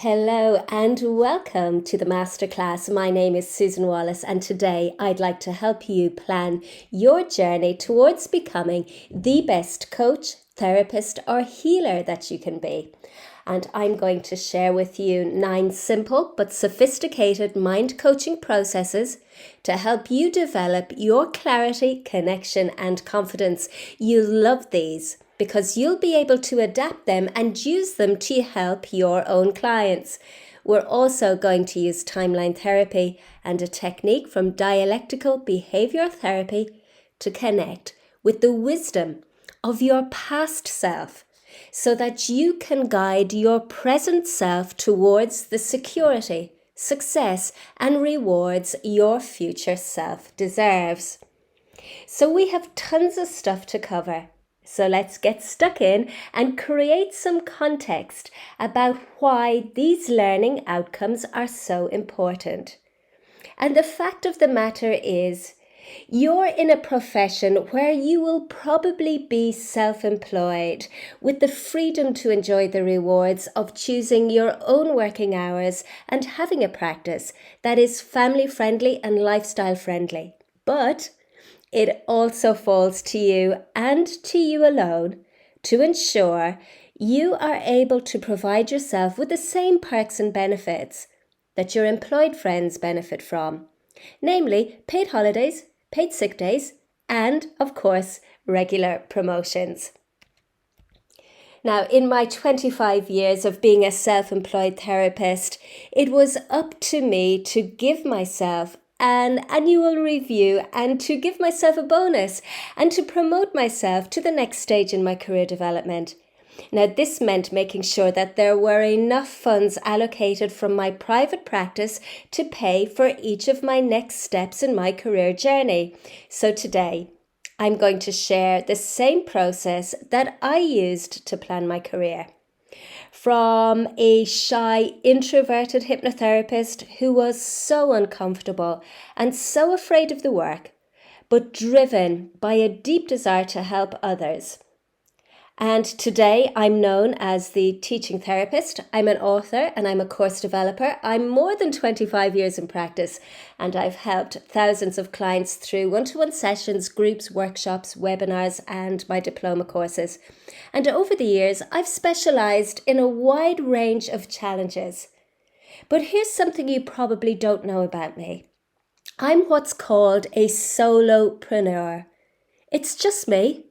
Hello and welcome to the Masterclass. My name is Susan Wallace and today I'd like to help you plan your journey towards becoming the best coach, therapist or healer that you can be. And I'm going to share with you 9 simple but sophisticated mind coaching processes to help you develop your clarity, connection and confidence. You'll love these because you'll be able to adapt them and use them to help your own clients. We're also going to use timeline therapy and a technique from dialectical behavioral therapy to connect with the wisdom of your past self so that you can guide your present self towards the security, success, and rewards your future self deserves. So we have tons of stuff to cover. So let's get stuck in and create some context about why these learning outcomes are so important. And the fact of the matter is, you're in a profession where you will probably be self-employed with the freedom to enjoy the rewards of choosing your own working hours and having a practice that is family-friendly and lifestyle-friendly. But it also falls to you and to you alone to ensure you are able to provide yourself with the same perks and benefits that your employed friends benefit from, namely paid holidays, paid sick days, and, of course, regular promotions. Now, in my 25 years of being a self-employed therapist, it was up to me to give myself an annual review and to give myself a bonus and to promote myself to the next stage in my career development. Now, this meant making sure that there were enough funds allocated from my private practice to pay for each of my next steps in my career journey. So today, I'm going to share the same process that I used to plan my career. From a shy, introverted hypnotherapist who was so uncomfortable and so afraid of the work, but driven by a deep desire to help others. And today I'm known as the teaching therapist. I'm an author and I'm a course developer. I'm more than 25 years in practice and I've helped thousands of clients through one-to-one sessions, groups, workshops, webinars and my diploma courses. And over the years, I've specialized in a wide range of challenges. But here's something you probably don't know about me. I'm what's called a solopreneur. It's just me.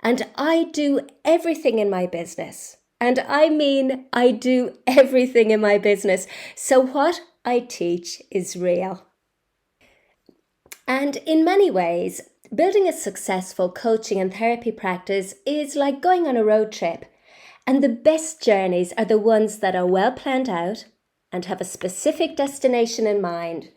And I do everything in my business. And I mean, I do everything in my business. So what I teach is real. And in many ways, building a successful coaching and therapy practice is like going on a road trip. And the best journeys are the ones that are well planned out and have a specific destination in mind.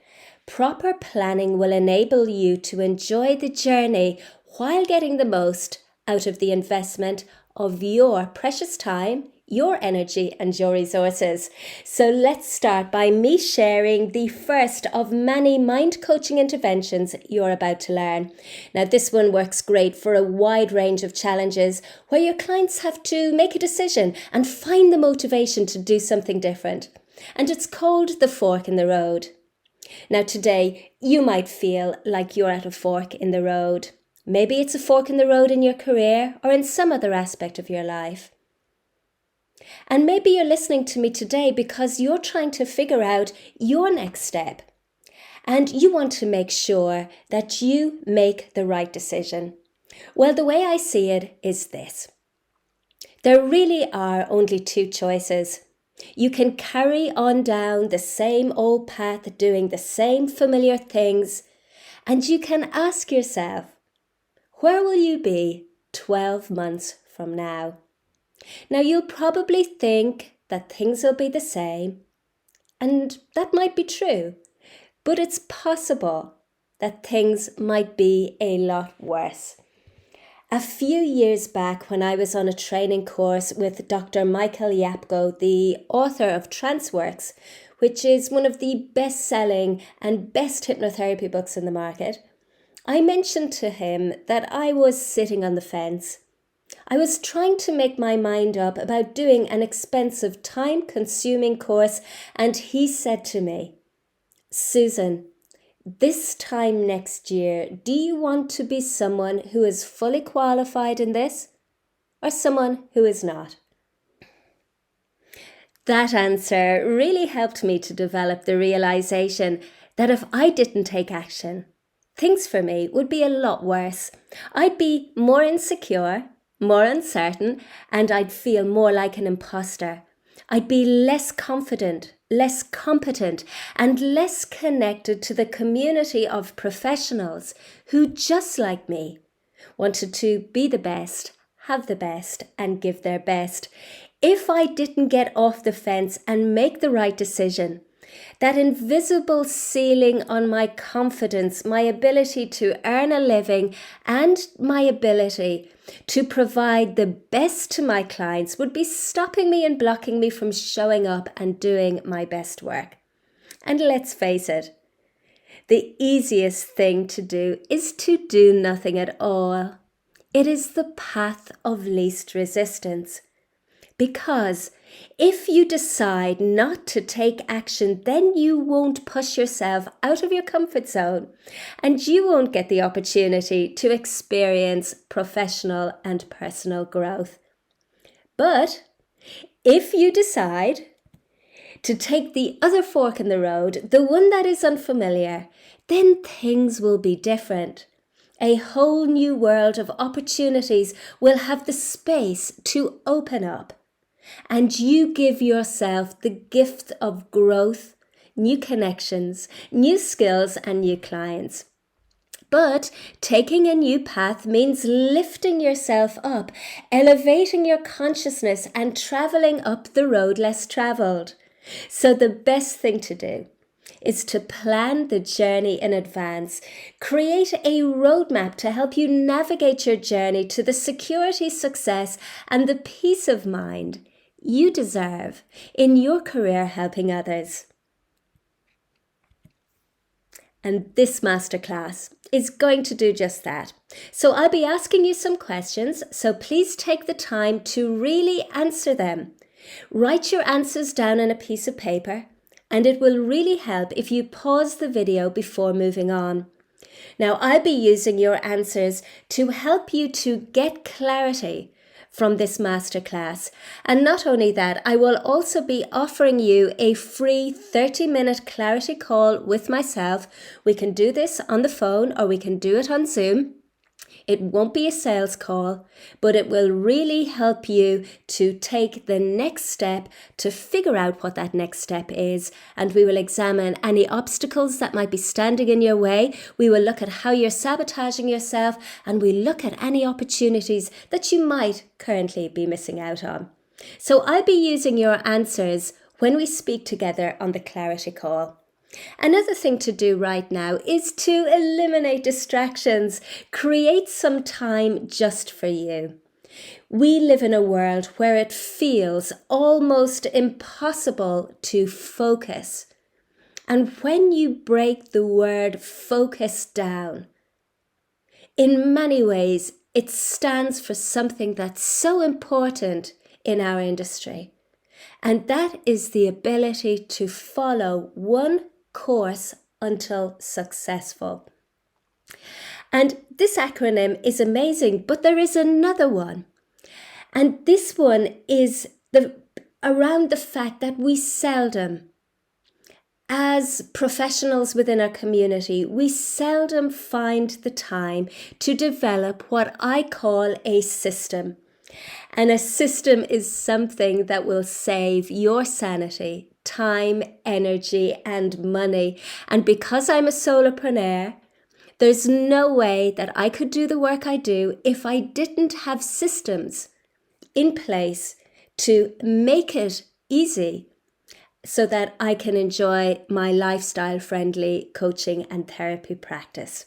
Proper planning will enable you to enjoy the journey while getting the most out of the investment of your precious time, your energy and your resources. So let's start by me sharing the first of many mind coaching interventions you're about to learn. Now this one works great for a wide range of challenges where your clients have to make a decision and find the motivation to do something different. And it's called the fork in the road. Now today you might feel like you're at a fork in the road. Maybe it's a fork in the road in your career or in some other aspect of your life. And maybe you're listening to me today because you're trying to figure out your next step. And you want to make sure that you make the right decision. Well, the way I see it is this. There really are only 2 choices. You can carry on down the same old path doing the same familiar things. And you can ask yourself, where will you be 12 months from now? Now, you'll probably think that things will be the same, and that might be true, but it's possible that things might be a lot worse. A few years back, when I was on a training course with Dr. Michael Yapko, the author of TranceWorks, which is one of the best-selling and best hypnotherapy books in the market, I mentioned to him that I was sitting on the fence. I was trying to make my mind up about doing an expensive, time-consuming course, and he said to me, Susan, this time next year, do you want to be someone who is fully qualified in this or someone who is not? That answer really helped me to develop the realization that if I didn't take action, things for me would be a lot worse. I'd be more insecure, more uncertain, and I'd feel more like an imposter. I'd be less confident, less competent, and less connected to the community of professionals who, just like me, wanted to be the best, have the best, and give their best. If I didn't get off the fence and make the right decision, that invisible ceiling on my confidence, my ability to earn a living, and my ability to provide the best to my clients would be stopping me and blocking me from showing up and doing my best work. And let's face it, the easiest thing to do is to do nothing at all. It is the path of least resistance. Because if you decide not to take action, then you won't push yourself out of your comfort zone and you won't get the opportunity to experience professional and personal growth. But if you decide to take the other fork in the road, the one that is unfamiliar, then things will be different. A whole new world of opportunities will have the space to open up. And you give yourself the gift of growth, new connections, new skills, and new clients. But taking a new path means lifting yourself up, elevating your consciousness, and traveling up the road less traveled. So the best thing to do is to plan the journey in advance. Create a roadmap to help you navigate your journey to the security, success, and the peace of mind you deserve in your career helping others. And this masterclass is going to do just that. So I'll be asking you some questions, so please take the time to really answer them. Write your answers down on a piece of paper, and it will really help if you pause the video before moving on. Now, I'll be using your answers to help you to get clarity from this masterclass. And not only that, I will also be offering you a free 30-minute clarity call with myself. We can do this on the phone or we can do it on Zoom. It won't be a sales call, but it will really help you to take the next step, to figure out what that next step is. And we will examine any obstacles that might be standing in your way. We will look at how you're sabotaging yourself, and we look at any opportunities that you might currently be missing out on. So I'll be using your answers when we speak together on the clarity call. Another thing to do right now is to eliminate distractions. Create some time just for you. We live in a world where it feels almost impossible to focus. And when you break the word focus down, in many ways, it stands for something that's so important in our industry. And that is the ability to follow one course until successful. And this acronym is amazing, but there is another one. And this one is around the fact that we seldom, as professionals within our community, we seldom find the time to develop what I call a system. And a system is something that will save your sanity, time, energy, and money. And because I'm a solopreneur, there's no way that I could do the work I do if I didn't have systems in place to make it easy so that I can enjoy my lifestyle-friendly coaching and therapy practice.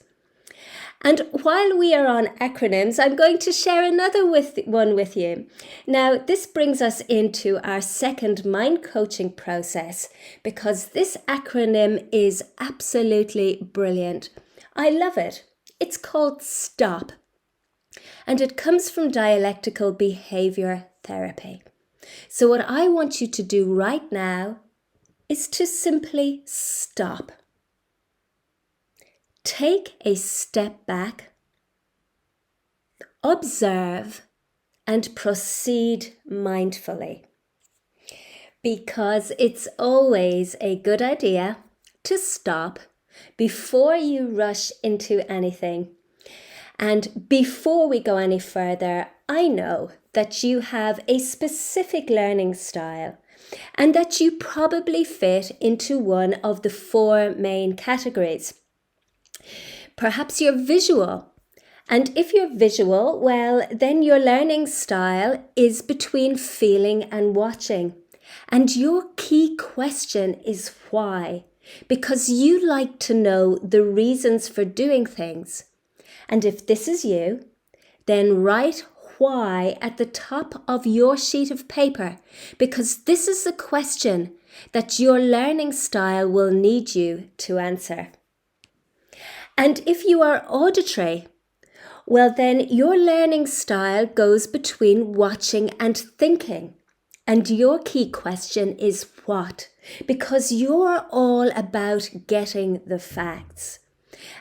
And while we are on acronyms, I'm going to share another one with you. Now, this brings us into our second mind coaching process because this acronym is absolutely brilliant. I love it. It's called STOP. And it comes from dialectical behavior therapy. So what I want you to do right now is to simply stop. Take a step back, observe, and proceed mindfully. Because it's always a good idea to stop before you rush into anything. And before we go any further, I know that you have a specific learning style and that you probably fit into one of the 4 main categories. Perhaps you're visual. And if you're visual, well, then your learning style is between feeling and watching. And your key question is why? Because you like to know the reasons for doing things. And if this is you, then write why at the top of your sheet of paper, because this is the question that your learning style will need you to answer. And if you are auditory, well, then your learning style goes between watching and thinking. And your key question is what? Because you're all about getting the facts.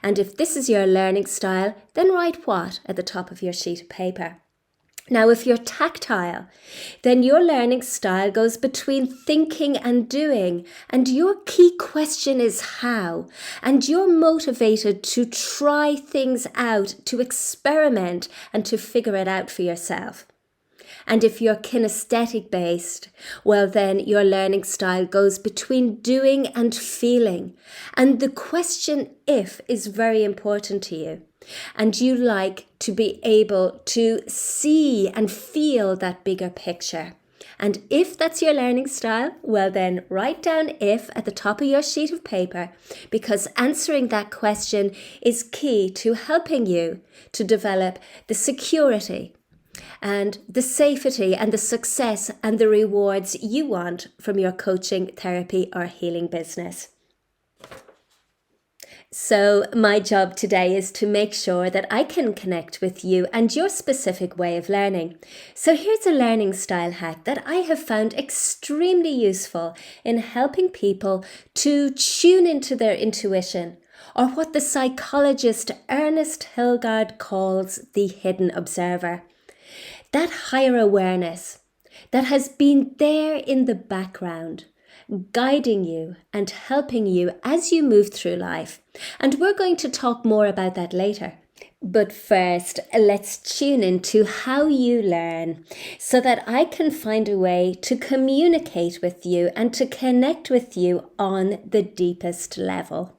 And if this is your learning style, then write what at the top of your sheet of paper. Now, if you're tactile, then your learning style goes between thinking and doing. And your key question is how. And you're motivated to try things out, to experiment and to figure it out for yourself. And if you're kinesthetic based, well, then your learning style goes between doing and feeling. And the question if is very important to you. And you like to be able to see and feel that bigger picture. And if that's your learning style, well, then write down if at the top of your sheet of paper, because answering that question is key to helping you to develop the security and the safety and the success and the rewards you want from your coaching, therapy, or healing business. So my job today is to make sure that I can connect with you and your specific way of learning. So here's a learning style hack that I have found extremely useful in helping people to tune into their intuition, or what the psychologist Ernest Hilgard calls the hidden observer. That higher awareness that has been there in the background, guiding you and helping you as you move through life. And we're going to talk more about that later. But first, let's tune into how you learn so that I can find a way to communicate with you and to connect with you on the deepest level.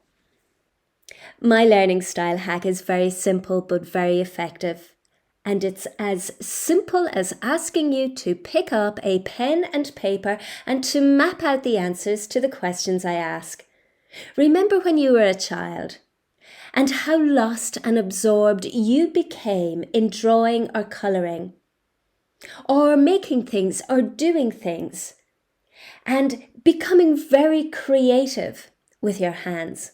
My learning style hack is very simple but very effective. And it's as simple as asking you to pick up a pen and paper and to map out the answers to the questions I ask. Remember when you were a child and how lost and absorbed you became in drawing or colouring, or making things or doing things, and becoming very creative with your hands.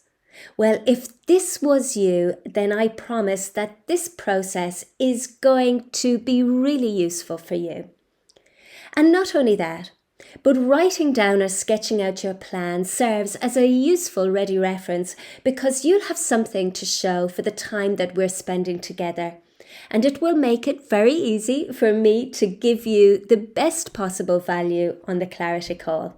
Well, if this was you, then I promise that this process is going to be really useful for you. And not only that, but writing down or sketching out your plan serves as a useful ready reference, because you'll have something to show for the time that we're spending together. And it will make it very easy for me to give you the best possible value on the clarity call.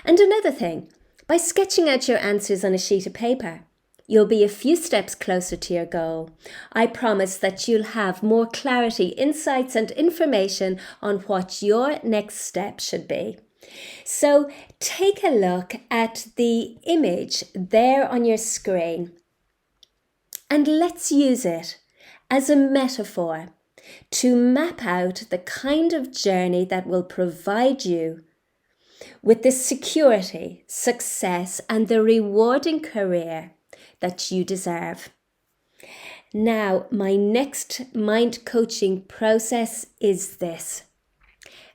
And another thing, by sketching out your answers on a sheet of paper, you'll be a few steps closer to your goal. I promise that you'll have more clarity, insights, and information on what your next step should be. So take a look at the image there on your screen, and let's use it as a metaphor to map out the kind of journey that will provide you with the security, success, and the rewarding career that you deserve. Now, my next mind coaching process is this.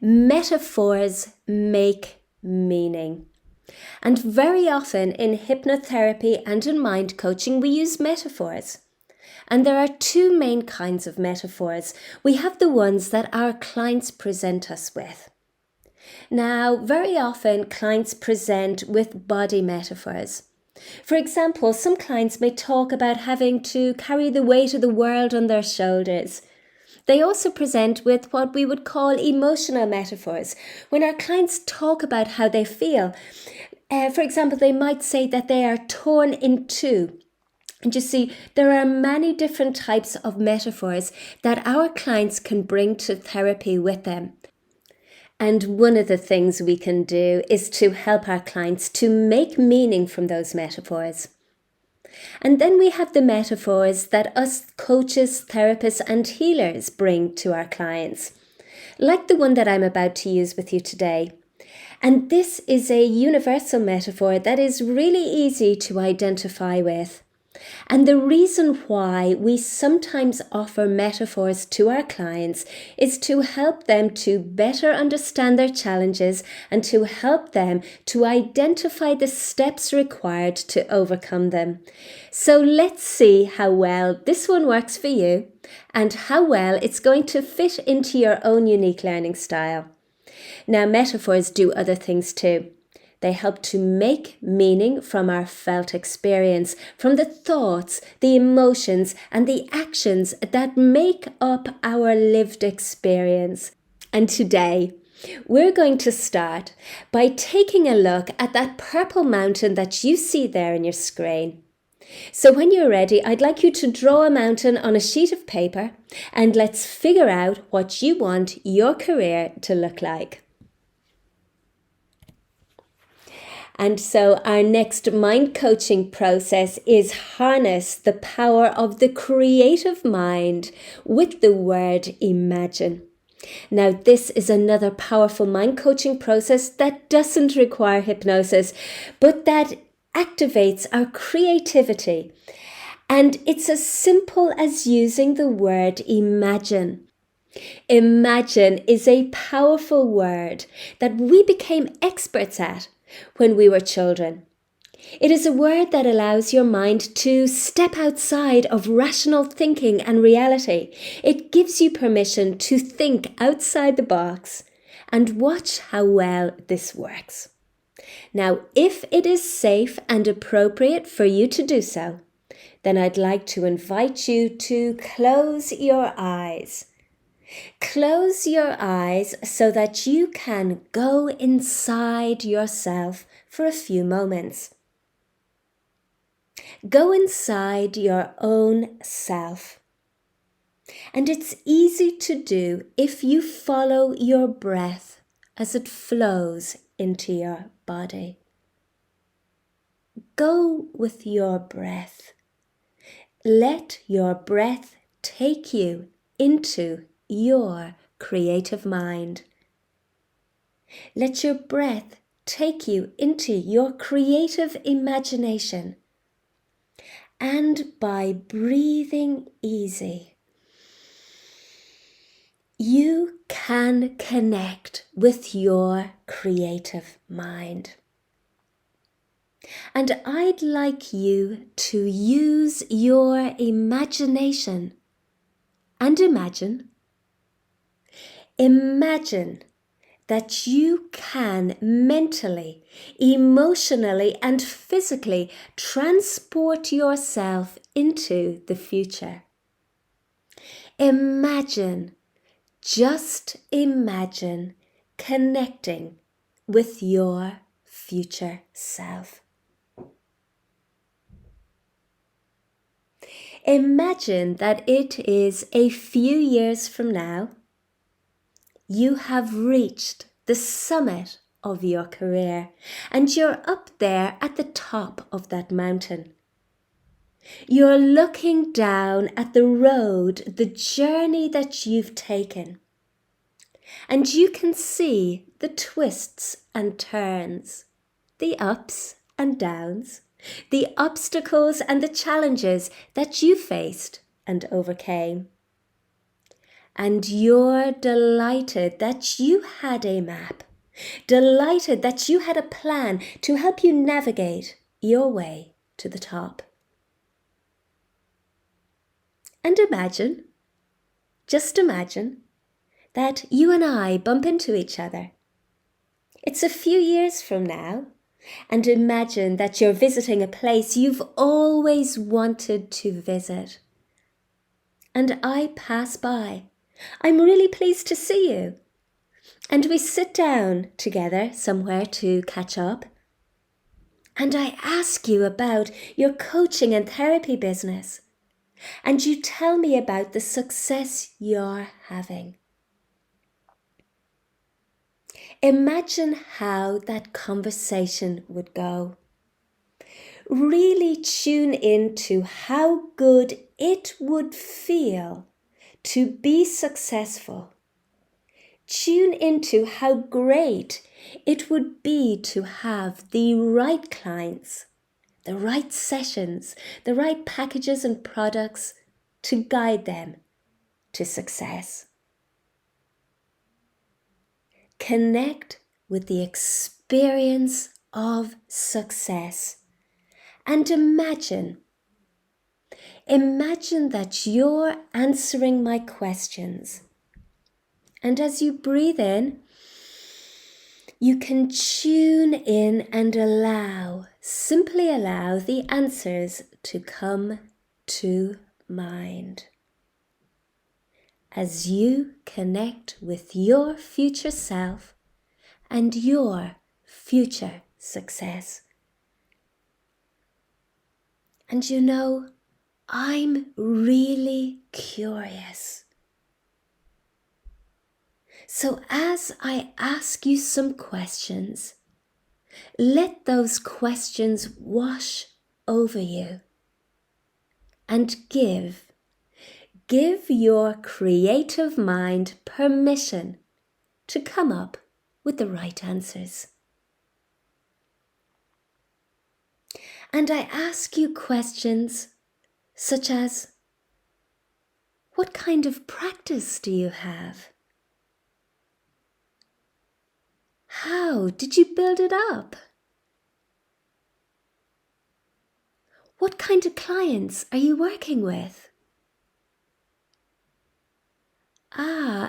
Metaphors make meaning. And very often in hypnotherapy and in mind coaching, we use metaphors. And there are two main kinds of metaphors. We have the ones that our clients present us with. Now, very often clients present with body metaphors. For example, some clients may talk about having to carry the weight of the world on their shoulders. They also present with what we would call emotional metaphors. When our clients talk about how they feel, for example, they might say that they are torn in two. And you see, there are many different types of metaphors that our clients can bring to therapy with them. And one of the things we can do is to help our clients to make meaning from those metaphors. And then we have the metaphors that us coaches, therapists, and healers bring to our clients, like the one that I'm about to use with you today. And this is a universal metaphor that is really easy to identify with. And the reason why we sometimes offer metaphors to our clients is to help them to better understand their challenges and to help them to identify the steps required to overcome them. So let's see how well this one works for you and how well it's going to fit into your own unique learning style. Now, metaphors do other things too. They help to make meaning from our felt experience, from the thoughts, the emotions, and the actions that make up our lived experience. And today, we're going to start by taking a look at that purple mountain that you see there in your screen. So when you're ready, I'd like you to draw a mountain on a sheet of paper, and let's figure out what you want your career to look like. And so our next mind coaching process is harness the power of the creative mind with the word imagine. Now, this is another powerful mind coaching process that doesn't require hypnosis, but that activates our creativity. And it's as simple as using the word imagine. Imagine is a powerful word that we became experts at when we were children. It is a word that allows your mind to step outside of rational thinking and reality. It gives you permission to think outside the box, and watch how well this works. Now, if it is safe and appropriate for you to do so, then I'd like to invite you to close your eyes. Close your eyes so that you can go inside yourself for a few moments. Go inside your own self. And it's easy to do if you follow your breath as it flows into your body. Go with your breath. Let your breath take you into your creative mind. Let your breath take you into your creative imagination. And by breathing easy, you can connect with your creative mind. And I'd like you to use your imagination and imagine that you can mentally, emotionally, and physically transport yourself into the future. Just imagine connecting with your future self. Imagine that it is a few years from now. You have reached the summit of your career, and you're up there at the top of that mountain. You're looking down at the road, the journey that you've taken, and you can see the twists and turns, the ups and downs, the obstacles and the challenges that you faced and overcame. And you're delighted that you had a map, delighted that you had a plan to help you navigate your way to the top. And imagine, just imagine, that you and I bump into each other. It's a few years from now, and imagine that you're visiting a place you've always wanted to visit. And I pass by. I'm really pleased to see you. And we sit down together somewhere to catch up. And I ask you about your coaching and therapy business. And you tell me about the success you're having. Imagine how that conversation would go. Really tune into how good it would feel to be successful. Tune into how great it would be to have the right clients, the right sessions, the right packages and products to guide them to success. Connect with the experience of success and imagine that you're answering my questions. And as you breathe in, you can tune in and simply allow the answers to come to mind. As you connect with your future self and your future success. And you know, I'm really curious. So as I ask you some questions, let those questions wash over you and give your creative mind permission to come up with the right answers. And I ask you questions such as, what kind of practice do you have? How did you build it up? What kind of clients are you working with?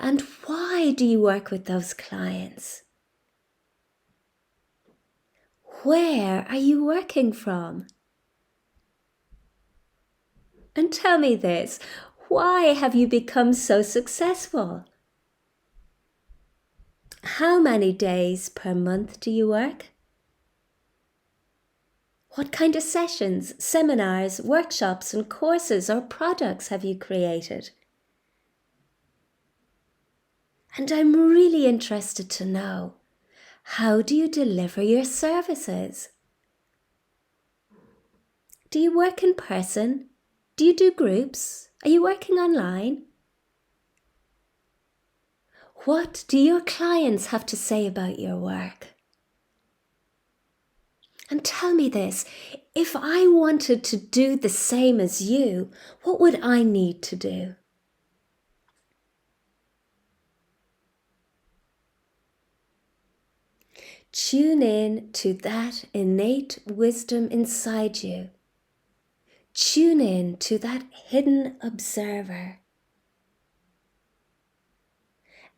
And why do you work with those clients? Where are you working from? And tell me this, why have you become so successful? How many days per month do you work? What kind of sessions, seminars, workshops and courses or products have you created? And I'm really interested to know, how do you deliver your services? Do you work in person? Do you do groups? Are you working online? What do your clients have to say about your work? And tell me this, if I wanted to do the same as you, what would I need to do? Tune in to that innate wisdom inside you. Tune in to that hidden observer.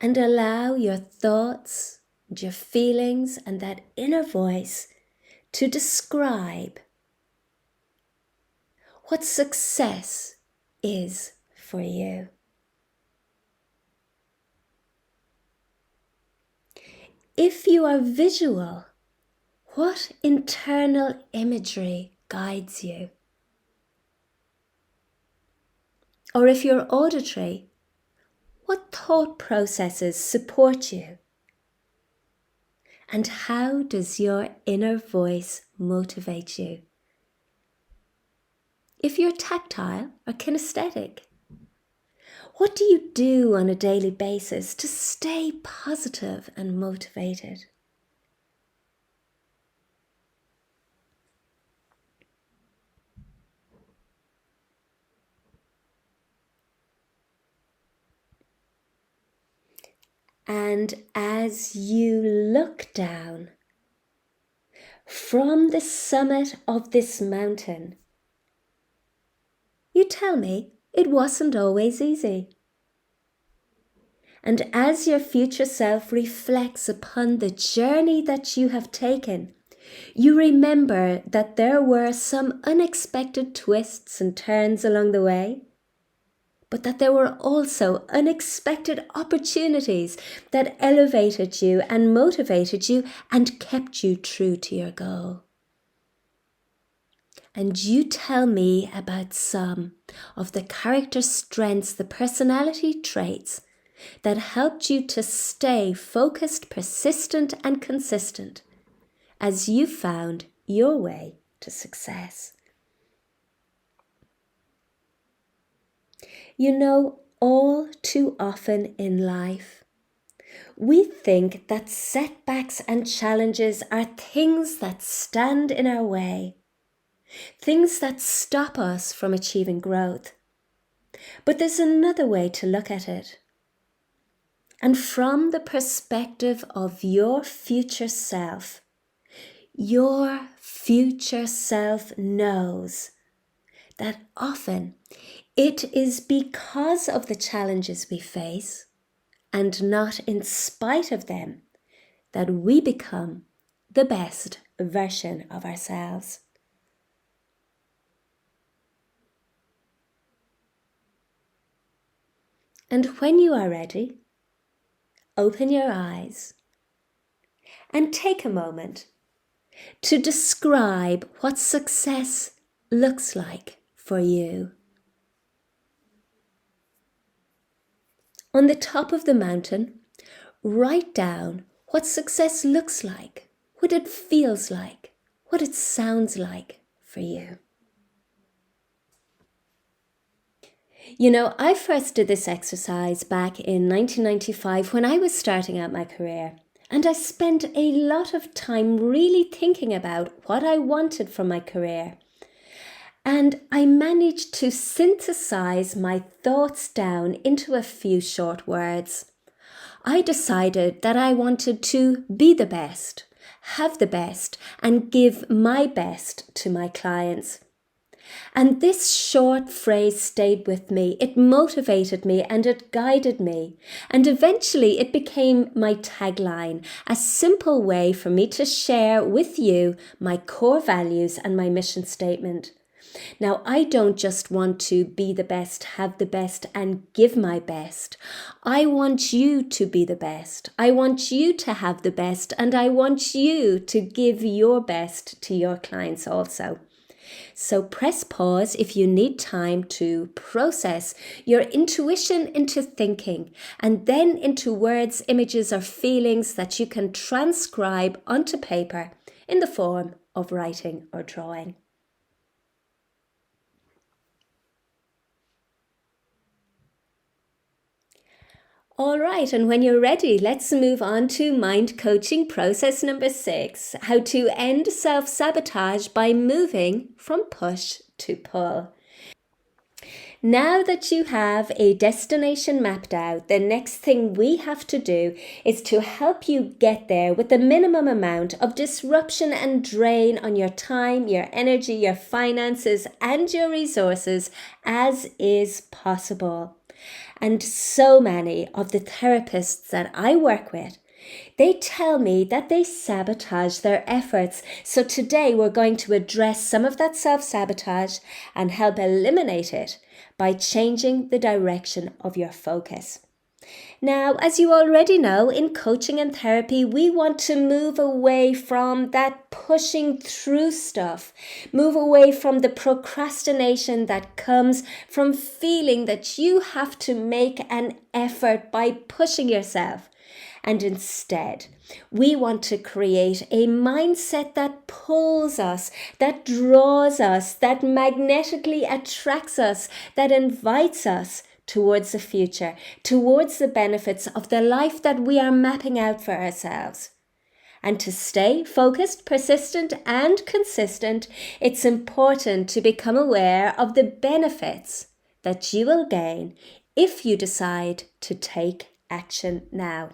And allow your thoughts, and your feelings, and that inner voice to describe what success is for you. If you are visual, what internal imagery guides you? Or if you're auditory, what thought processes support you? And how does your inner voice motivate you? If you're tactile or kinesthetic, what do you do on a daily basis to stay positive and motivated? And as you look down from the summit of this mountain, you tell me, It wasn't always easy. And as your future self reflects upon the journey that you have taken, you remember that there were some unexpected twists and turns along the way, but that there were also unexpected opportunities that elevated you and motivated you and kept you true to your goal. And you tell me about some of the character strengths, the personality traits that helped you to stay focused, persistent, and consistent as you found your way to success. You know, all too often in life, we think that setbacks and challenges are things that stand in our way, things that stop us from achieving growth. But there's another way to look at it. And from the perspective of your future self knows that often it is because of the challenges we face and not in spite of them that we become the best version of ourselves. And when you are ready, open your eyes and take a moment to describe what success looks like for you. On the top of the mountain, write down what success looks like, what it feels like, what it sounds like for you. You know, I first did this exercise back in 1995 when I was starting out my career. And I spent a lot of time really thinking about what I wanted from my career. And I managed to synthesize my thoughts down into a few short words. I decided that I wanted to be the best, have the best, and give my best to my clients. And this short phrase stayed with me. It motivated me and it guided me. And eventually it became my tagline, a simple way for me to share with you my core values and my mission statement. Now, I don't just want to be the best, have the best, and give my best. I want you to be the best. I want you to have the best, and I want you to give your best to your clients also. So press pause if you need time to process your intuition into thinking and then into words, images, or feelings that you can transcribe onto paper in the form of writing or drawing. All right, and when you're ready, let's move on to mind coaching process number 6, how to end self-sabotage by moving from push to pull. Now that you have a destination mapped out, the next thing we have to do is to help you get there with the minimum amount of disruption and drain on your time, your energy, your finances, and your resources as is possible. And so many of the therapists that I work with, they tell me that they sabotage their efforts. So today we're going to address some of that self-sabotage and help eliminate it by changing the direction of your focus. Now, as you already know, in coaching and therapy, we want to move away from that pushing through stuff, move away from the procrastination that comes from feeling that you have to make an effort by pushing yourself. And instead, we want to create a mindset that pulls us, that draws us, that magnetically attracts us, that invites us towards the future, towards the benefits of the life that we are mapping out for ourselves. And to stay focused, persistent, and consistent, it's important to become aware of the benefits that you will gain if you decide to take action now.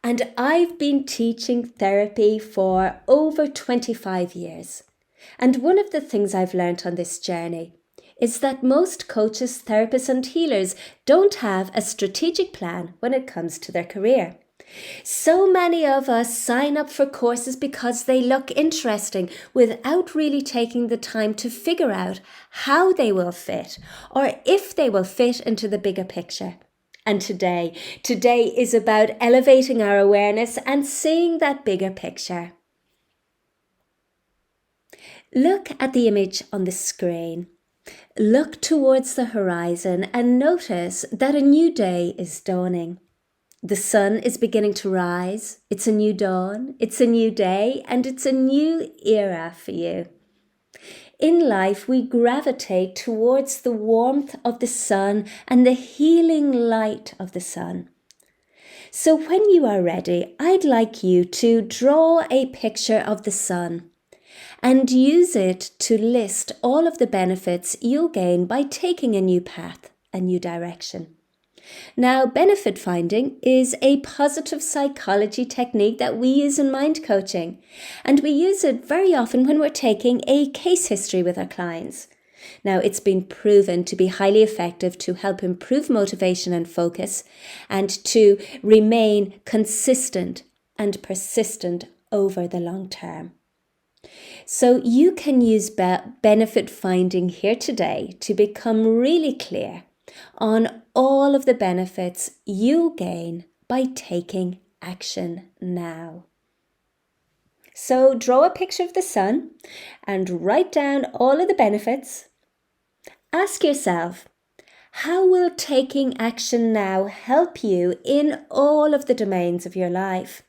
And I've been teaching therapy for over 25 years. And one of the things I've learned on this journey is that most coaches, therapists, and healers don't have a strategic plan when it comes to their career. So many of us sign up for courses because they look interesting without really taking the time to figure out how they will fit or if they will fit into the bigger picture. And today is about elevating our awareness and seeing that bigger picture. Look at the image on the screen. Look towards the horizon and notice that a new day is dawning. The sun is beginning to rise. It's a new dawn, it's a new day, and it's a new era for you. In life, we gravitate towards the warmth of the sun and the healing light of the sun. So when you are ready, I'd like you to draw a picture of the sun and use it to list all of the benefits you'll gain by taking a new path, a new direction. Now, benefit finding is a positive psychology technique that we use in mind coaching, and we use it very often when we're taking a case history with our clients. Now, it's been proven to be highly effective to help improve motivation and focus and to remain consistent and persistent over the long term. So you can use benefit finding here today to become really clear on all of the benefits you'll gain by taking action now. So draw a picture of the sun and write down all of the benefits. Ask yourself, how will taking action now help you in all of the domains of your life?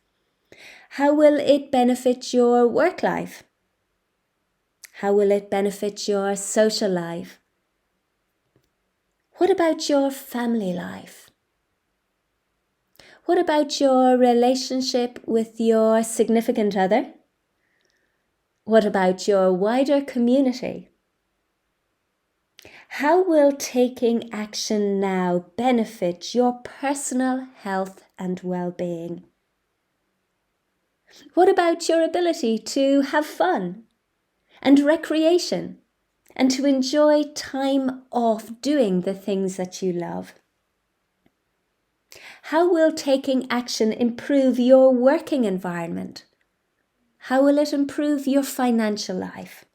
How will it benefit your work life? How will it benefit your social life? What about your family life? What about your relationship with your significant other? What about your wider community? How will taking action now benefit your personal health and well-being? What about your ability to have fun and recreation and to enjoy time off doing the things that you love? How will taking action improve your working environment? How will it improve your financial life?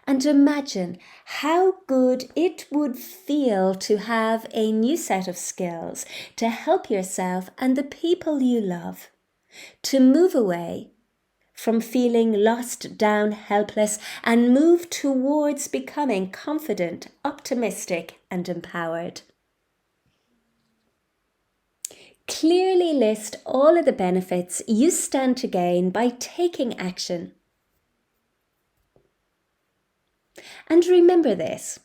And imagine how good it would feel to have a new set of skills to help yourself and the people you love to move away from feeling lost, down, helpless, and move towards becoming confident, optimistic, and empowered. Clearly list all of the benefits you stand to gain by taking action. And remember this,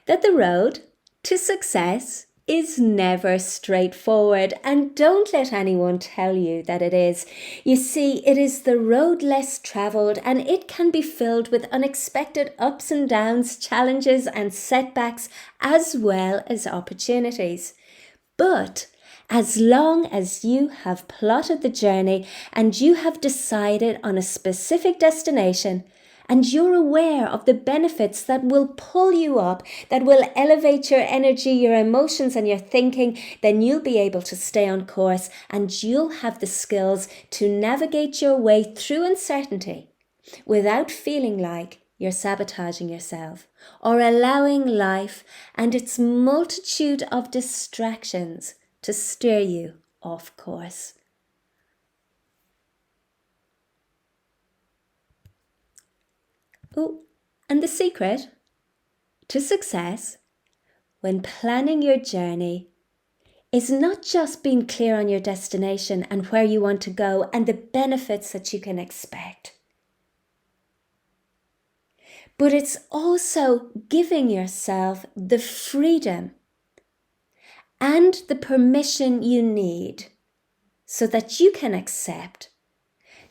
that the road to success is never straightforward, and don't let anyone tell you that it is. You see, it is the road less travelled, and it can be filled with unexpected ups and downs, challenges and setbacks, as well as opportunities. But as long as you have plotted the journey and you have decided on a specific destination, and you're aware of the benefits that will pull you up, that will elevate your energy, your emotions, and your thinking, then you'll be able to stay on course and you'll have the skills to navigate your way through uncertainty without feeling like you're sabotaging yourself or allowing life and its multitude of distractions to steer you off course. Oh, and the secret to success when planning your journey is not just being clear on your destination and where you want to go and the benefits that you can expect, but it's also giving yourself the freedom and the permission you need so that you can accept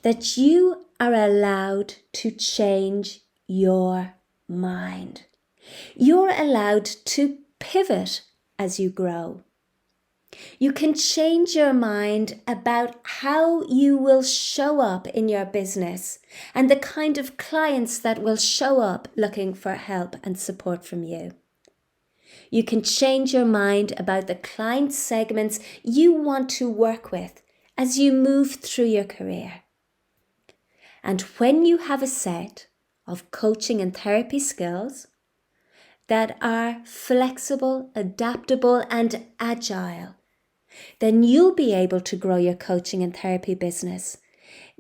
that you are allowed to change your mind. You're allowed to pivot as you grow. You can change your mind about how you will show up in your business and the kind of clients that will show up looking for help and support from you. You can change your mind about the client segments you want to work with as you move through your career. And when you have a set of coaching and therapy skills that are flexible, adaptable, and agile, then you'll be able to grow your coaching and therapy business,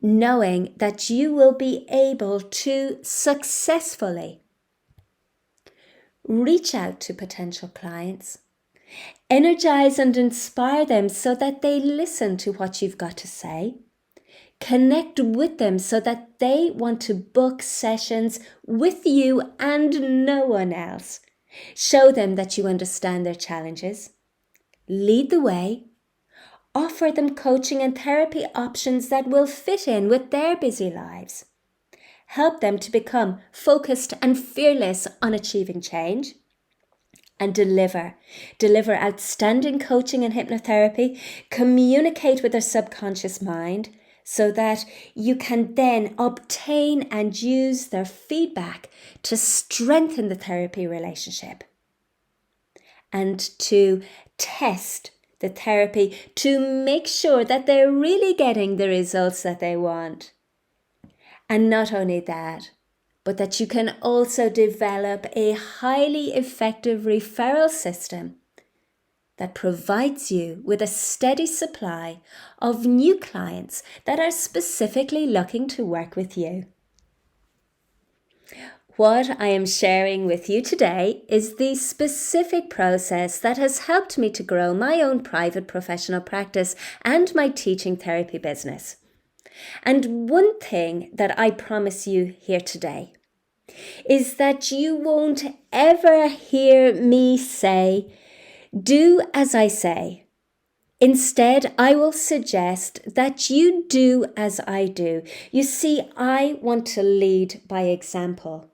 knowing that you will be able to successfully reach out to potential clients, energize and inspire them so that they listen to what you've got to say, connect with them so that they want to book sessions with you and no one else, show them that you understand their challenges, lead the way, offer them coaching and therapy options that will fit in with their busy lives, help them to become focused and fearless on achieving change, and deliver outstanding coaching and hypnotherapy, communicate with their subconscious mind so that you can then obtain and use their feedback to strengthen the therapy relationship and to test the therapy to make sure that they're really getting the results that they want. And not only that, but that you can also develop a highly effective referral system that provides you with a steady supply of new clients that are specifically looking to work with you. What I am sharing with you today is the specific process that has helped me to grow my own private professional practice and my teaching therapy business. And one thing that I promise you here today is that you won't ever hear me say, "Do as I say." Instead, I will suggest that you do as I do. You see, I want to lead by example.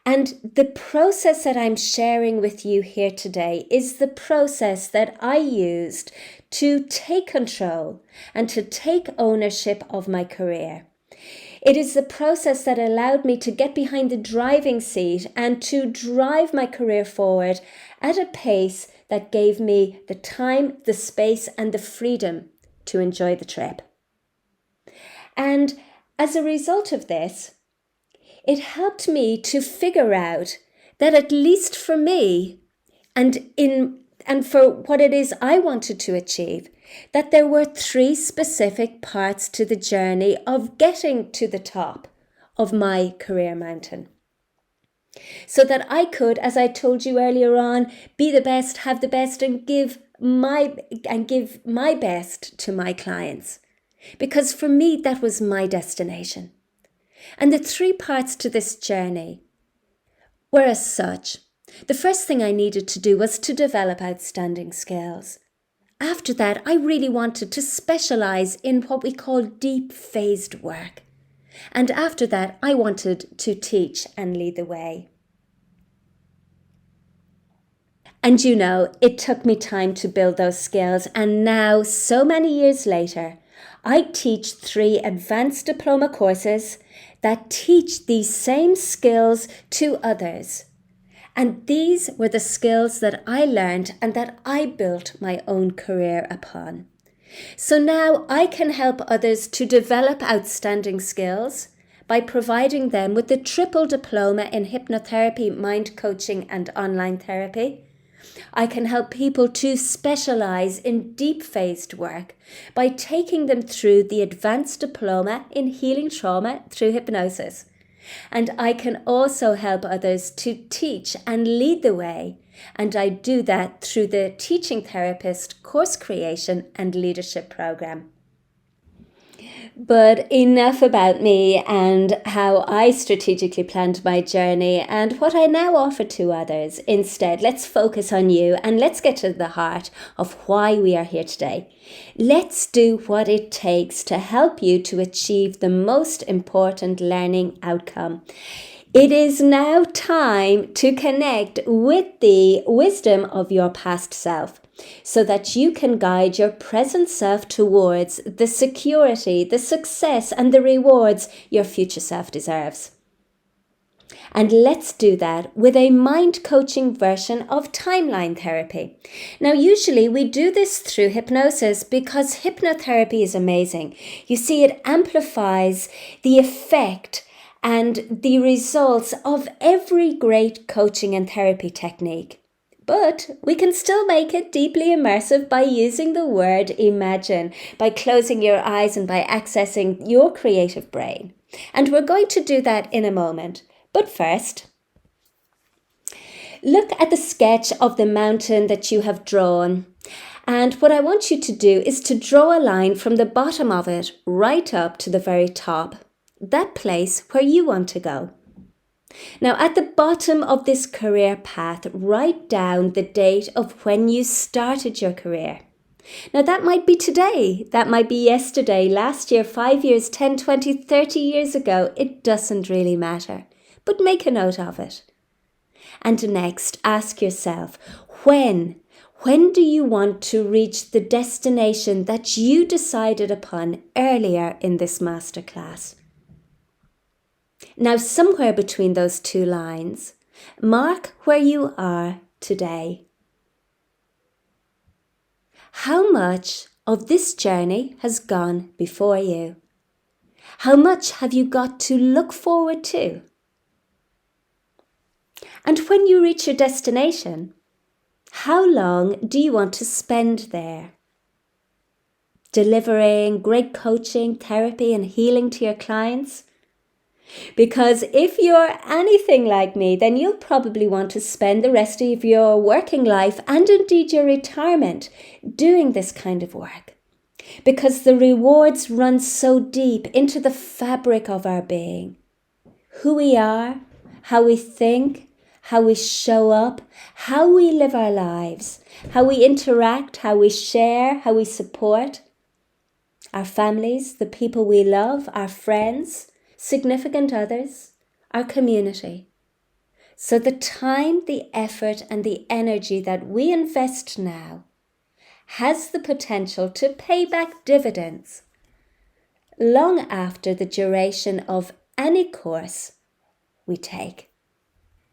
And the process that I'm sharing with you here today is the process that I used to take control and to take ownership of my career. It is the process that allowed me to get behind the driving seat and to drive my career forward at a pace that gave me the time, the space, and the freedom to enjoy the trip. And as a result of this, it helped me to figure out that at least for me and for what it is I wanted to achieve, that there were 3 specific parts to the journey of getting to the top of my career mountain. So that I could, as I told you earlier on, be the best, have the best, and give my best to my clients. Because for me, that was my destination. And the 3 parts to this journey were as such. The first thing I needed to do was to develop outstanding skills. After that, I really wanted to specialize in what we call deep phased work. And after that, I wanted to teach and lead the way. And you know, it took me time to build those skills. And now, so many years later, I teach 3 advanced diploma courses that teach these same skills to others. And these were the skills that I learned and that I built my own career upon. So now I can help others to develop outstanding skills by providing them with the triple diploma in hypnotherapy, mind coaching, and online therapy. I can help people to specialize in deep phased work by taking them through the advanced diploma in healing trauma through hypnosis. And I can also help others to teach and lead the way. And I do that through the Teaching Therapist course creation and leadership program. But enough about me and how I strategically planned my journey and what I now offer to others. Instead, let's focus on you and let's get to the heart of why we are here today. Let's do what it takes to help you to achieve the most important learning outcome. It is now time to connect with the wisdom of your past self so that you can guide your present self towards the security, the success, and the rewards your future self deserves. And let's do that with a mind coaching version of timeline therapy. Now, usually we do this through hypnosis because hypnotherapy is amazing. You see, it amplifies the effect and the results of every great coaching and therapy technique. But we can still make it deeply immersive by using the word imagine, by closing your eyes and by accessing your creative brain. And we're going to do that in a moment. But first, look at the sketch of the mountain that you have drawn. And what I want you to do is to draw a line from the bottom of it right up to the very top, that place where you want to go. Now, at the bottom of this career path, write down the date of when you started your career. Now, that might be today, that might be yesterday, last year, 5 years, 10, 20, 30 years ago. It doesn't really matter, but make a note of it. And next, ask yourself, when do you want to reach the destination that you decided upon earlier in this masterclass? Now, somewhere between those two lines, mark where you are today. How much of this journey has gone before you? How much have you got to look forward to? And when you reach your destination, how long do you want to spend there? Delivering great coaching, therapy, and healing to your clients? Because if you're anything like me, then you'll probably want to spend the rest of your working life and indeed your retirement doing this kind of work. Because the rewards run so deep into the fabric of our being. Who we are, how we think, how we show up, how we live our lives, how we interact, how we share, how we support our families, the people we love, our friends, significant others, our community. So the time, the effort, and the energy that we invest now has the potential to pay back dividends long after the duration of any course we take.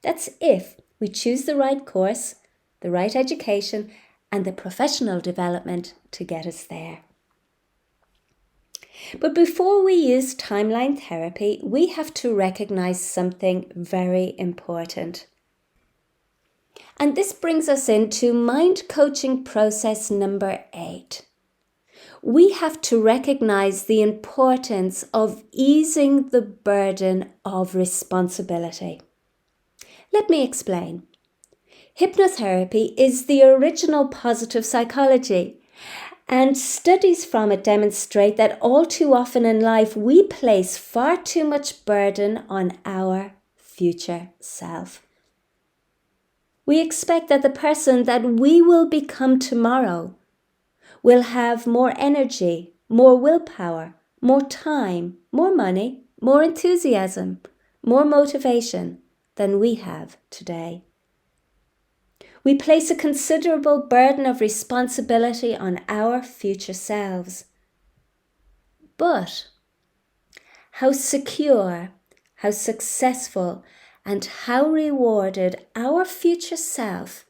That's if we choose the right course, the right education, and the professional development to get us there. But before we use timeline therapy, we have to recognize something very important. And this brings us into mind coaching process number 8. We have to recognize the importance of easing the burden of responsibility. Let me explain. Hypnotherapy is the original positive psychology. And studies from it demonstrate that all too often in life, we place far too much burden on our future self. We expect that the person that we will become tomorrow will have more energy, more willpower, more time, more money, more enthusiasm, more motivation than we have today. We place a considerable burden of responsibility on our future selves. But how secure, how successful, and how rewarded our future self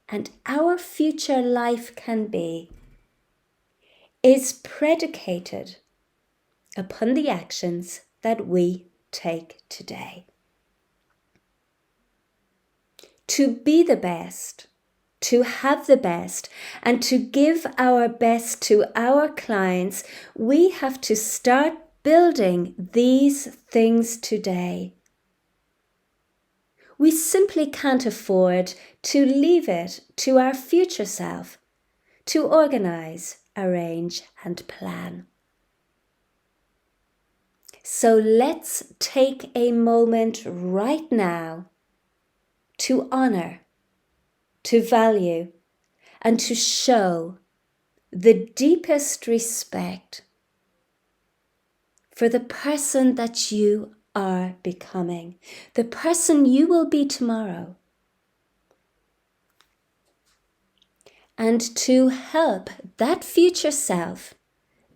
and our future life can be is predicated upon the actions that we take today. To be the best, to have the best, and to give our best to our clients, we have to start building these things today. We simply can't afford to leave it to our future self to organize, arrange, and plan. So let's take a moment right now to honor, to value, and to show the deepest respect for the person that you are becoming, the person you will be tomorrow. And to help that future self,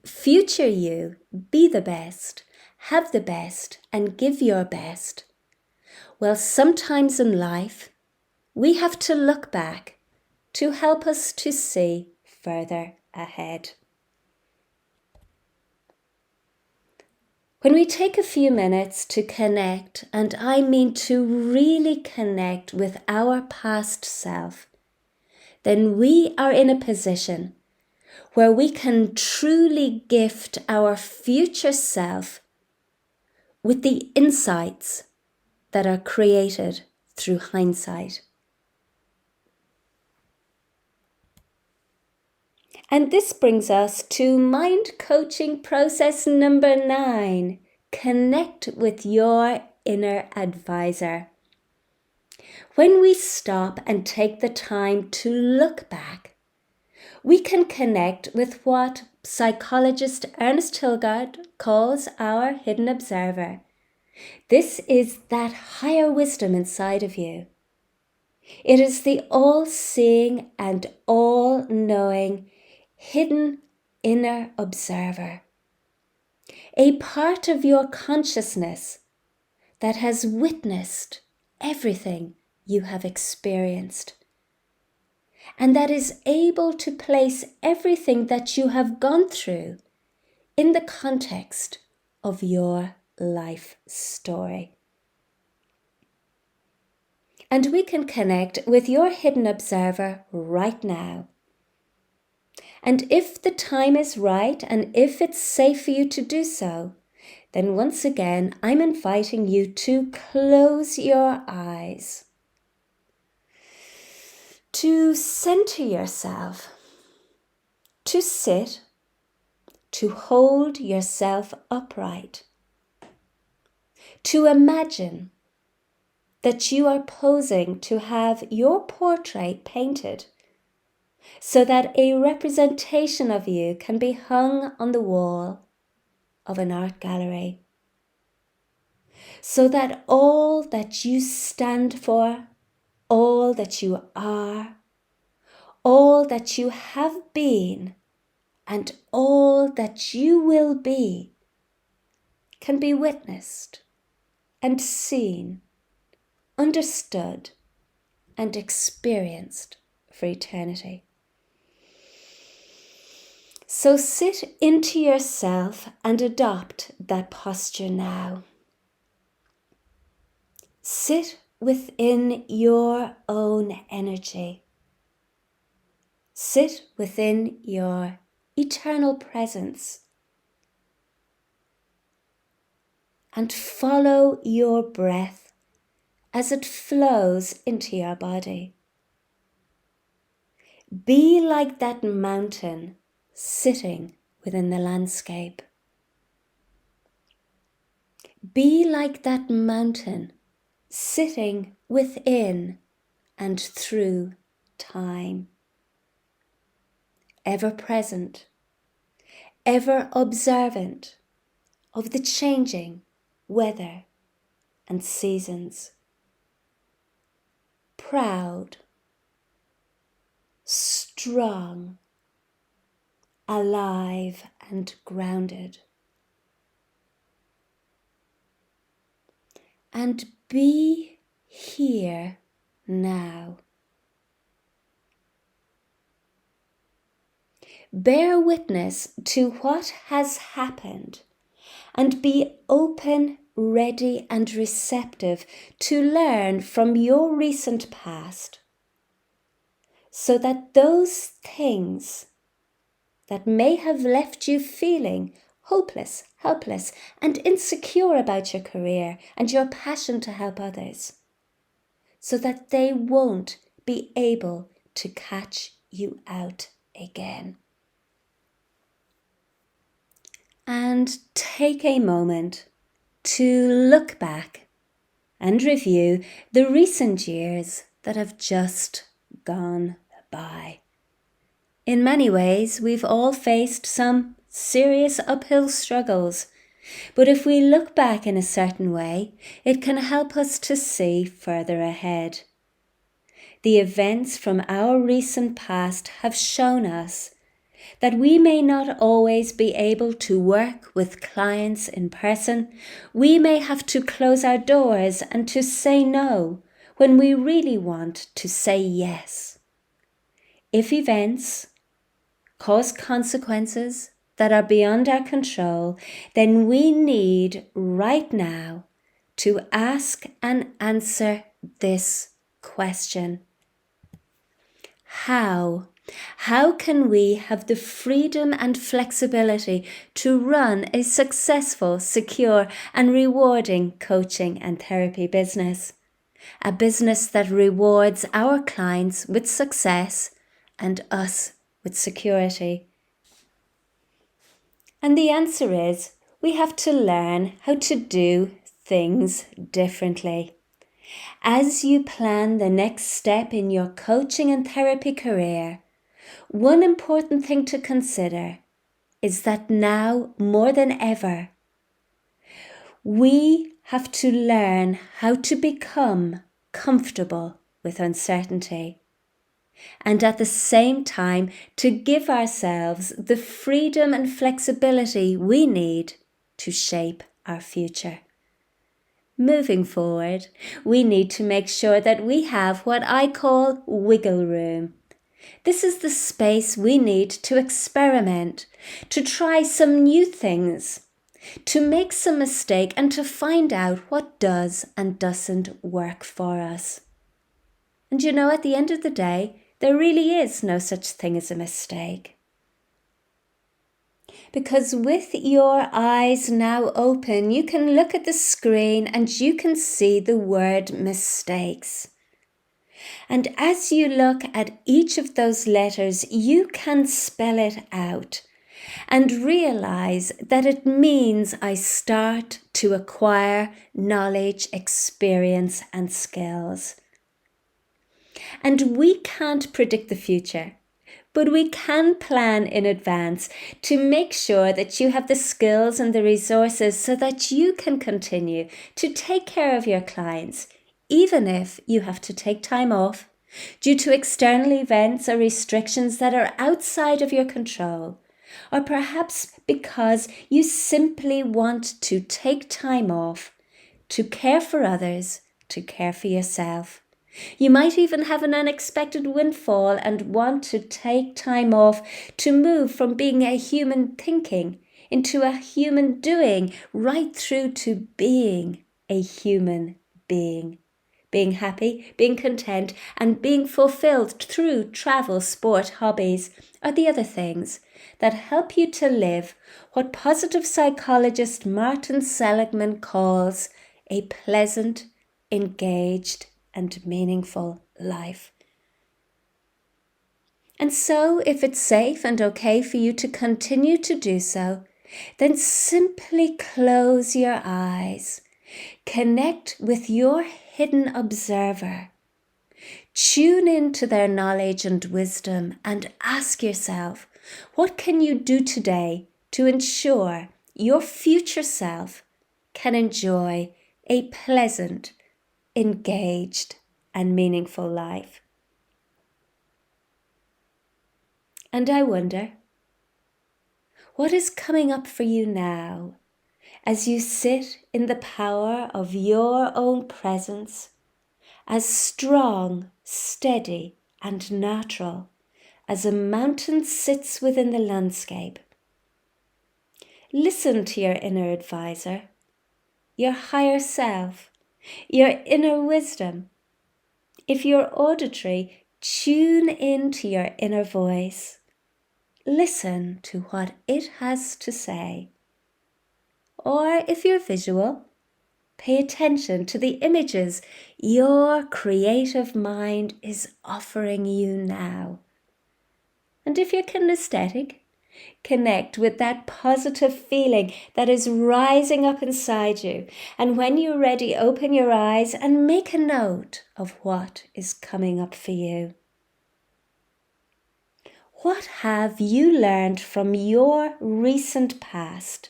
future you, be the best, have the best, and give your best. Well, sometimes in life, we have to look back to help us to see further ahead. When we take a few minutes to connect, and I mean to really connect with our past self, then we are in a position where we can truly gift our future self with the insights that are created through hindsight. And this brings us to mind coaching process number 9. Connect with your inner advisor. When we stop and take the time to look back, we can connect with what psychologist Ernest Hilgard calls our hidden observer. This is that higher wisdom inside of you. It is the all-seeing and all-knowing hidden inner observer. A part of your consciousness that has witnessed everything you have experienced, and that is able to place everything that you have gone through in the context of your life story. And we can connect with your hidden observer right now. And if the time is right and if it's safe for you to do so, then once again, I'm inviting you to close your eyes, to center yourself, to sit, to hold yourself upright, to imagine that you are posing to have your portrait painted so that a representation of you can be hung on the wall of an art gallery, so that all that you stand for, all that you are, all that you have been, and all that you will be can be witnessed and seen, understood, and experienced for eternity. So sit into yourself and adopt that posture now. Sit within your own energy. Sit within your eternal presence. And follow your breath as it flows into your body. Be like that mountain sitting within the landscape. Be like that mountain sitting within and through time. Ever present, ever observant of the changing weather and seasons. Proud, strong, alive and grounded. And be here now. Bear witness to what has happened and be open, ready and receptive to learn from your recent past, so that those things that may have left you feeling hopeless, helpless, and insecure about your career and your passion to help others, so that they won't be able to catch you out again. And take a moment to look back and review the recent years that have just gone by. In many ways, we've all faced some serious uphill struggles, But if we look back in a certain way, it can help us to see further ahead. The events from our recent past have shown us that we may not always be able to work with clients in person. We may have to close our doors and to say no when we really want to say yes. If events cause consequences that are beyond our control, then we need right now to ask and answer this question. How? How can we have the freedom and flexibility to run a successful, secure, and rewarding coaching and therapy business? A business that rewards our clients with success and us with security. And the answer is, we have to learn how to do things differently. As you plan the next step in your coaching and therapy career, one important thing to consider is that now more than ever, we have to learn how to become comfortable with uncertainty, and at the same time to give ourselves the freedom and flexibility we need to shape our future. Moving forward, we need to make sure that we have what I call wiggle room. This is the space we need to experiment, to try some new things, to make some mistake and to find out what does and doesn't work for us. And at the end of the day, there really is no such thing as a mistake. Because with your eyes now open, you can look at the screen and you can see the word mistakes. And as you look at each of those letters, you can spell it out and realize that it means I start to acquire knowledge, experience, and skills. And we can't predict the future, but we can plan in advance to make sure that you have the skills and the resources so that you can continue to take care of your clients, even if you have to take time off due to external events or restrictions that are outside of your control, or perhaps because you simply want to take time off to care for others, to care for yourself. You might even have an unexpected windfall and want to take time off to move from being a human thinking into a human doing, right through to being a human being. Being happy, being content, and being fulfilled through travel, sport, hobbies, are the other things that help you to live what positive psychologist Martin Seligman calls a pleasant, engaged, and meaningful life. And so, if it's safe and okay for you to continue to do so, then simply close your eyes. Connect with your hidden observer. Tune into their knowledge and wisdom and ask yourself, what can you do today to ensure your future self can enjoy a pleasant, engaged, and meaningful life? And I wonder, what is coming up for you now as you sit in the power of your own presence, as strong, steady, and natural as a mountain sits within the landscape? Listen to your inner advisor, your higher self, your inner wisdom. If you're auditory, tune into your inner voice. Listen to what it has to say. Or if you're visual, pay attention to the images your creative mind is offering you now. And if you're kinesthetic, connect with that positive feeling that is rising up inside you. And when you're ready, open your eyes and make a note of what is coming up for you. What have you learned from your recent past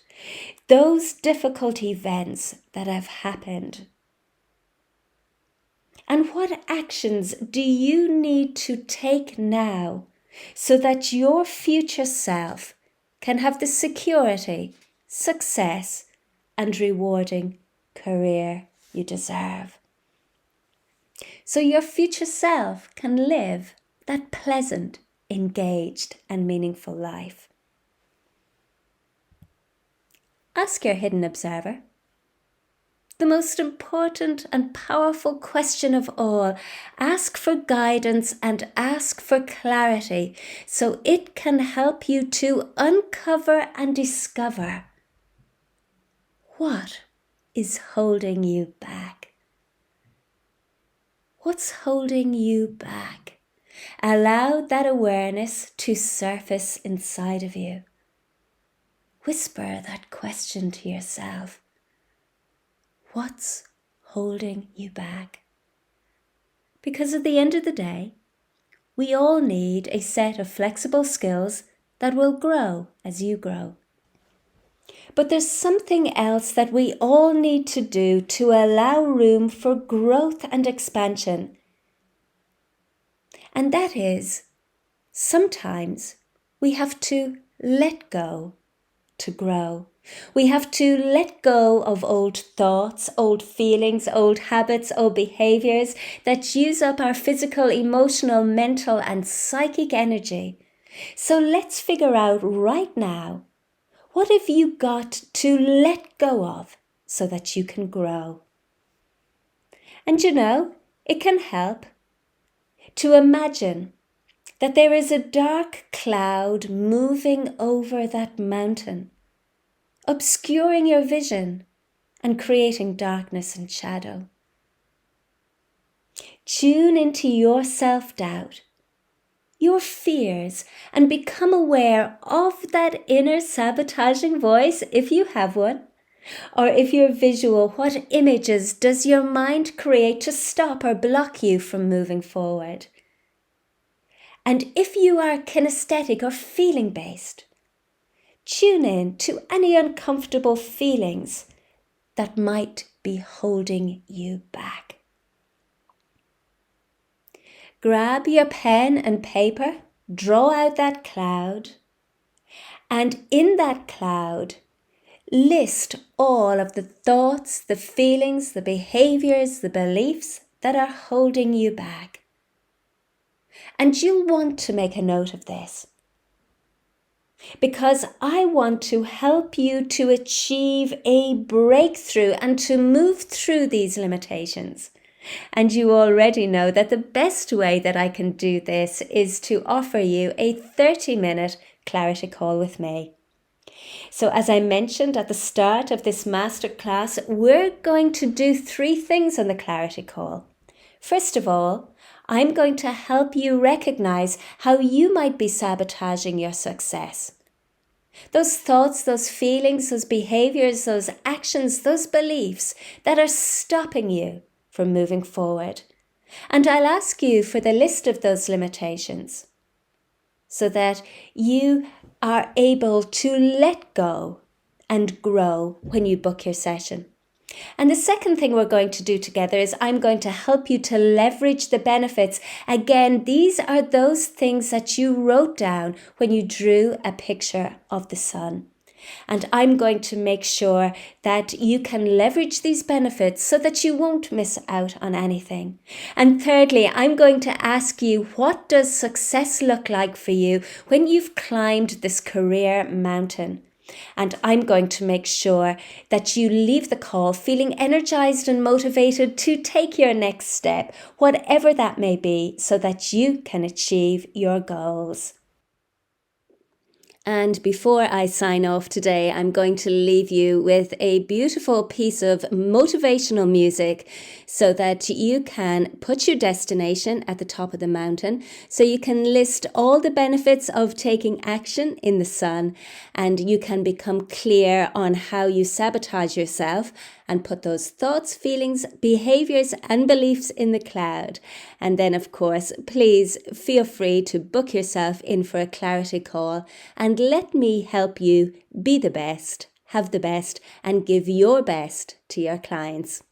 those difficult events that have happened. And what actions do you need to take now so that your future self can have the security, success, and rewarding career you deserve? So your future self can live that pleasant, engaged, and meaningful life. Ask your hidden observer the most important and powerful question of all. Ask for guidance and ask for clarity so it can help you to uncover and discover what is holding you back. What's holding you back? Allow that awareness to surface inside of you. Whisper that question to yourself. What's holding you back? Because at the end of the day, we all need a set of flexible skills that will grow as you grow. But there's something else that we all need to do to allow room for growth and expansion. And that is, sometimes we have to let go to grow. We have to let go of old thoughts, old feelings, old habits, old behaviors that use up our physical, emotional, mental, and psychic energy. So let's figure out right now, what have you got to let go of so that you can grow? And you know, it can help to imagine that there is a dark cloud moving over that mountain, obscuring your vision and creating darkness and shadow. Tune into your self-doubt, your fears, and become aware of that inner sabotaging voice if you have one. Or if you're visual, what images does your mind create to stop or block you from moving forward? And if you are kinesthetic or feeling-based, tune in to any uncomfortable feelings that might be holding you back. Grab your pen and paper, draw out that cloud, and in that cloud, list all of the thoughts, the feelings, the behaviors, the beliefs that are holding you back. And you'll want to make a note of this, because I want to help you to achieve a breakthrough and to move through these limitations. And you already know that the best way that I can do this is to offer you a 30-minute clarity call with me. So as I mentioned at the start of this masterclass, we're going to do 3 things on the clarity call. First of all, I'm going to help you recognize how you might be sabotaging your success. Those thoughts, those feelings, those behaviors, those actions, those beliefs that are stopping you from moving forward. And I'll ask you for the list of those limitations so that you are able to let go and grow when you book your session. And the second thing we're going to do together is I'm going to help you to leverage the benefits. Again, these are those things that you wrote down when you drew a picture of the sun. And I'm going to make sure that you can leverage these benefits so that you won't miss out on anything. And thirdly, I'm going to ask you, what does success look like for you when you've climbed this career mountain? And I'm going to make sure that you leave the call feeling energized and motivated to take your next step, whatever that may be, so that you can achieve your goals. And before I sign off today, I'm going to leave you with a beautiful piece of motivational music so that you can put your destination at the top of the mountain, so you can list all the benefits of taking action in the sun, and you can become clear on how you sabotage yourself and put those thoughts, feelings, behaviors and beliefs in the cloud. And then, of course, please feel free to book yourself in for a clarity call and let me help you be the best. have the best, and give your best to your clients.